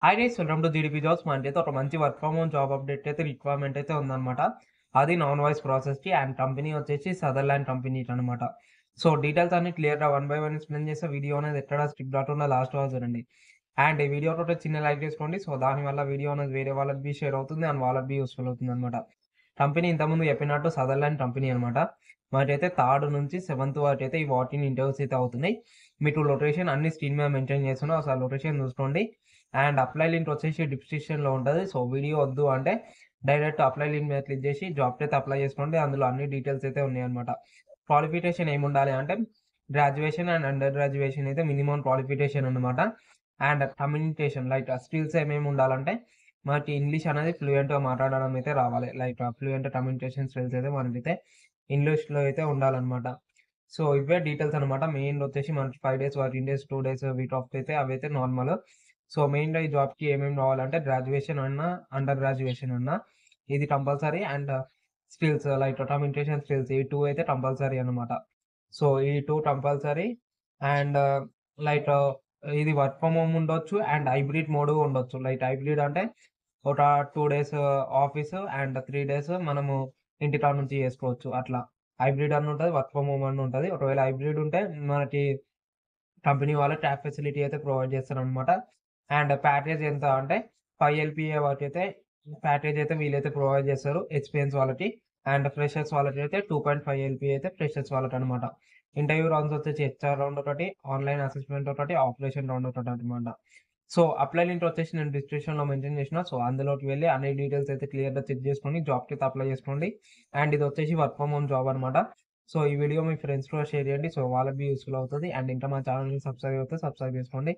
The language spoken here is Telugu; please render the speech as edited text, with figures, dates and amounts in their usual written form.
Hi guys, welcome to GDP jobs. మనకైతే ఒక మంచి work from home job update అయితే రిక్వైర్మెంట్ అయితే ఉందన్నమాట. అది నాన్ వాయిస్ ప్రాసెస్‌కి అండ్ కంపెనీ వచ్చేసి సదర్లాండ్ కంపెనీ అనమాట. సో, డీటెయిల్స్ అన్ని క్లియర్‌గా వన్ బై వన్ ఎక్స్‌ప్లెయిన్ చేస్తే వీడియో అనేది ఎక్కడ స్కిప్ కాకుండా లాస్ట్ వరకు చూడండి. అండ్ ఈ వీడియోకి ఒక చిన్న లైక్ చేసుకోండి. సో, దానివల్ల వీడియో అనేది వేరే వాళ్ళకి బి షేర్ అవుతుంది అండ్ వాళ్ళకి బి యూజ్‌ఫుల్ అవుతుందన్నమాట. కంపెనీ ఇంతకుముందు చెప్పినట్టు సదర్లాండ్ కంపెనీ అనమాట. మనకైతే థర్డ్ నుంచి సెవెంత్ వరకు అయితే ఈ వాకిన్ ఇంటర్వ్యూస్ అయితే అవుతున్నాయి. మీకు లొకేషన్ అన్ని స్క్రీన్ మీద మెన్షన్ చేస్తున్నా. ఒకసారి లొకేషన్ చూసుకోండి. అండ్ అప్లై లింక్ వచ్చేసి డిస్క్రిప్షన్‌లో ఉంటది. సో, వీడియో వద్దు అంటే డైరెక్ట్ అప్లై లింక్ మీద క్లిక్ చేసి జాబ్‌కి అయితే అప్లై చేసుకోండి. అందులో అన్ని డీటెయిల్స్ అయితే ఉన్నాయన్నమాట. క్వాలిఫికేషన్ ఏముండాలి అంటే గ్రాడ్యుయేషన్ అండ్ అండర్ గ్రాడ్యుయేషన్ అయితే మినిమమ్ క్వాలిఫికేషన్ అన్నమాట. అండ్ కమ్యూనికేషన్ లైక్ స్కిల్స్ ఏమేమి ఉండాలంటే మనకి ఇంగ్లీష్ అనేది ఫ్లూయెంట్‌గా మాట్లాడడం అయితే రావాలి. లైక్ ఫ్లూయెంట్ కమ్యూనికేషన్ స్కిల్స్ అయితే మనకైతే ఇంగ్లీష్‌లో అయితే ఉండాలన్నమాట. సో, ఇవే డీటెయిల్స్ అనమాట. మెయిన్ వచ్చేసి మనకి 5 days working days, 2 days week off అయితే అవైతే నార్మల్. సో, మెయిన్‌గా ఈ జాబ్‌కి ఏమేమి రావాలంటే గ్రాడ్యుయేషన్ అన్నా, అండర్ గ్రాడ్యుయేషన్ అన్నా ఇది compulsory. And skills like communication skills ఈ 2 అయితే కంపల్సరీ అనమాట. సో, ఈ 2 కంపల్సరీ. అండ్ లైక్ ఇది వర్క్ ఫ్రమ్ హోమ్ ఉండొచ్చు అండ్ హైబ్రిడ్ మోడ్ ఉండొచ్చు. లైక్ హైబ్రిడ్ అంటే ఒక 2 డేస్ ఆఫీస్ అండ్ 3 డేస్ మనము ఇంటికాడ నుంచి చేసుకోవచ్చు అట్లా. హైబ్రిడ్ అని ఉంటది. వర్క్ ఫ్రమ్ హోమ్ అని ఉంటది. ఒకవేళ హైబ్రిడ్ ఉంటే మనకి కంపెనీ వాళ్ళు ట్యాబ్ ఫెసిలిటీ అయితే ప్రొవైడ్ చేస్తారనమాట. అండ్ ప్యాకేజ్ ఎంత అంటే 5 ఎల్‌పీఏ వరకైతే ప్యాకేజ్ అయితే వీళ్ళైతే ప్రొవైడ్ చేస్తారు ఎక్స్‌పీరియన్స్ వాళ్ళకి. అండ్ ఫ్రెషర్స్ వాళ్ళకైతే 2.5 ఎల్‌పీఏ అయితే ఫ్రెషర్స్ వాళ్ళకనమాట. ఇంటర్వ్యూ రౌండ్స్ వచ్చేసి హెచ్ఆర్ రౌండ్ ఒకటి, ఆన్‌లైన్ అసెస్మెంట్ ఒకటి, ఆపరేషన్ రౌండ్ ఒకటనమాట. సో, అప్లై లింక్ వచ్చేసి నేను డిస్క్రిప్షన్‌లో మెన్షన్ చేసిన. సో, అందులోకి వెళ్లి అన్ని డీటెయిల్స్ అయితే క్లియర్‌గా చెక్ చేసుకొని జాబ్‌కైతే అప్లై చేసుకోండి. అండ్ ఇది వచ్చేసి వర్క్ ఫ్రమ్ హోమ్ జాబ్ అనమాట. సో, ఈ వీడియో మీ ఫ్రెండ్స్ కూడా షేర్ చేయండి. సో, వాళ్ళకి యూజ్‌ఫుల్ అవుతది. అండ్ ఇంకా మా ఛానెల్‌ని సబ్స్క్రైబ్ అయితే సబ్స్క్రైబ్ చేసుకోండి.